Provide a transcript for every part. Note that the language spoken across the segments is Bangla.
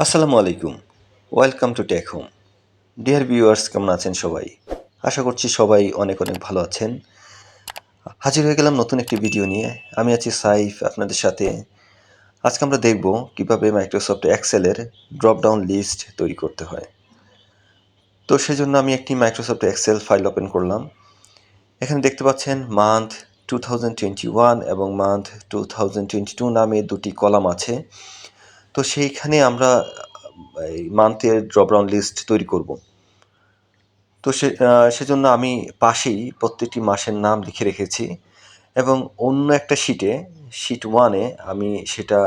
আসসালামু আলাইকুম। Welcome to tech home. Dear viewers, কেমন আছেন সবাই? আশা করছি সবাই অনেক অনেক ভালো আছেন। হাজির হয়ে গেলাম নতুন একটি ভিডিও নিয়ে। আমি আছি সাইফ আপনাদের সাথে। আজকে আমরা দেখব কিভাবে মাইক্রোসফট এক্সেলের ড্রপ ডাউন লিস্ট তৈরি করতে হয়। তো সেজন্য আমি একটি মাইক্রোসফট এক্সেল ফাইল ওপেন করলাম। এখানে দেখতে পাচ্ছেন মান্থ 2021 এবং মান্থ 2022 নামে দুটি কলাম আছে। তো সেইখানে আমরা এই মান্থের ড্রপ ডাউন লিস্ট তৈরি করব। তো সেজন্য আমি পাশেই প্রত্যেকটি মাসের নাম লিখে রেখেছি এবং অন্য একটা শিটে শিট 1-এ আমি সেটা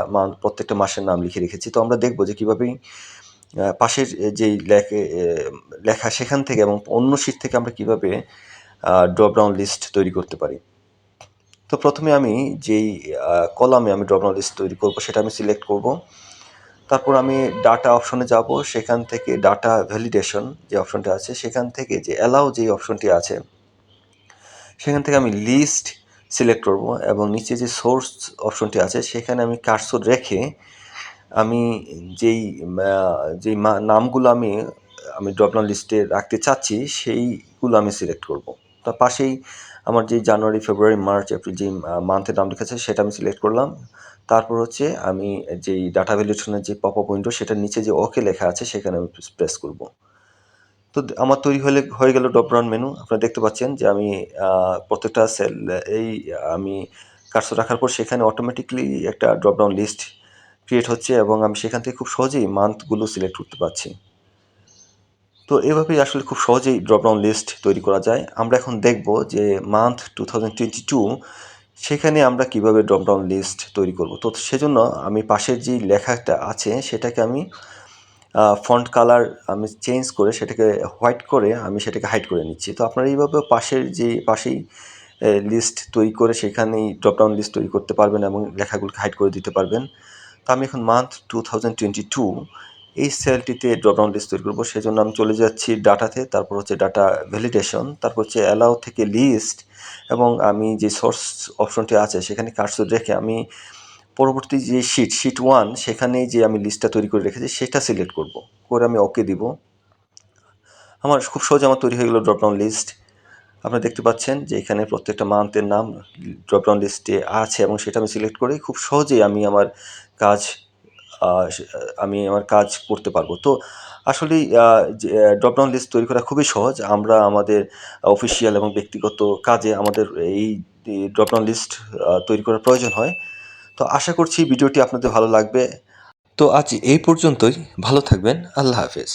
প্রত্যেকটা মাসের নাম লিখে রেখেছি। তো আমরা দেখব যে কীভাবে পাশের যেই লেখা সেখান থেকে এবং অন্য শিট থেকে আমরা কীভাবে ড্রপ ডাউন লিস্ট তৈরি করতে পারি। তো প্রথমে আমি যেই কলামে আমি ড্রপ ডাউন লিস্ট তৈরি করব সেটা আমি সিলেক্ট করব। তারপর আমি ডাটা অপশনে যাব, সেখান থেকে ডাটা ভ্যালিডেশন যে অপশনটি আছে সেখান থেকে যে অ্যালাউ যেই অপশনটি আছে সেখান থেকে আমি লিস্ট সিলেক্ট করব এবং নিচে যে সোর্স অপশনটি আছে সেখানে আমি কার্সর রেখে আমি যেই যেই নামগুলো আমি ড্রপডাউন লিস্টে রাখতে চাচ্ছি সেইগুলো আমি সিলেক্ট করব। তার পাশেই আমার যে জানুয়ারি, ফেব্রুয়ারি, মার্চ, এপ্রিল যেই মান্থের নাম লেখা আছে সেটা আমি সিলেক্ট করলাম। তারপর হচ্ছে আমি যেই ডাটা ভ্যালিডেশনের যে পপ আপ উইন্ডো সেটার নিচে যে ওকে লেখা আছে সেখানে আমি প্রেস করব। তো আমার তৈরি হয়ে গেল ড্রপ ডাউন মেনু। আপনারা দেখতে পাচ্ছেন যে আমি প্রত্যেকটা সেল আমি কার্সর রাখার পর সেখানে অটোমেটিক্যালি একটা ড্রপ ডাউন লিস্ট ক্রিয়েট হচ্ছে এবং আমি সেখান থেকে খুব সহজেই মান্থগুলো সিলেক্ট করতে পারছি। তো এভাবেই আসলে খুব সহজেই ড্রপ ডাউন লিস্ট তৈরি করা যায়। আমরা এখন দেখব যে মান্থ 2022 সেখানে আমরা কিভাবে ড্রপ ডাউন লিস্ট তৈরি করব। তো সেজন্য আমি পাশের যে লেখাটা আছে সেটাকে আমি ফন্ট কালার আমি চেঞ্জ করে সেটাকে হোয়াইট করে আমি সেটাকে হাইড করে নিচ্ছি। তো আপনারা এইভাবে পাশেই লিস্ট তৈরি করে সেখানেই ড্রপ ডাউন লিস্ট তৈরি করতে পারবেন এবং লেখাগুলোকে হাইড করে দিতে পারবেন। তো আমি এখন মান্থ 2022 এই সেলটিতে ড্রপ ডাউন লিস্ট তৈরি করবো। সেজন্য আমি চলে যাচ্ছি ডাটাতে, তারপর হচ্ছে ডাটা ভ্যালিডেশন, তারপর হচ্ছে অ্যালাউ থেকে লিস্ট এবং আমি যে সোর্স অপশনটি আছে সেখানে কার্সর রেখে আমি পরবর্তী যে শিট 1 সেখানেই যে আমি লিস্টটা তৈরি করে রেখেছি সেটা সিলেক্ট করব, করে আমি ওকে দিব। আমার খুব সহজে আমার তৈরি হয়ে গেল ড্রপ ডাউন লিস্ট। আপনারা দেখতে পাচ্ছেন যে এখানে প্রত্যেকটা মান্থের নাম ড্রপ ডাউন লিস্টে আছে এবং সেটা আমি সিলেক্ট করে খুব সহজেই কাজ আমার কাজ করতে পারবো। তো আসলেই ড্রপ ডাউন লিস্ট তৈরি করা খুবই সহজ। আমরা আমাদের অফিসিয়াল এবং ব্যক্তিগত কাজে আমাদের এই ড্রপ ডাউন লিস্ট তৈরি করার প্রয়োজন হয়। তো আশা করছি ভিডিওটি আপনাদের ভালো লাগবে। তো আজ এই পর্যন্তই। ভালো থাকবেন। আল্লাহ হাফেজ।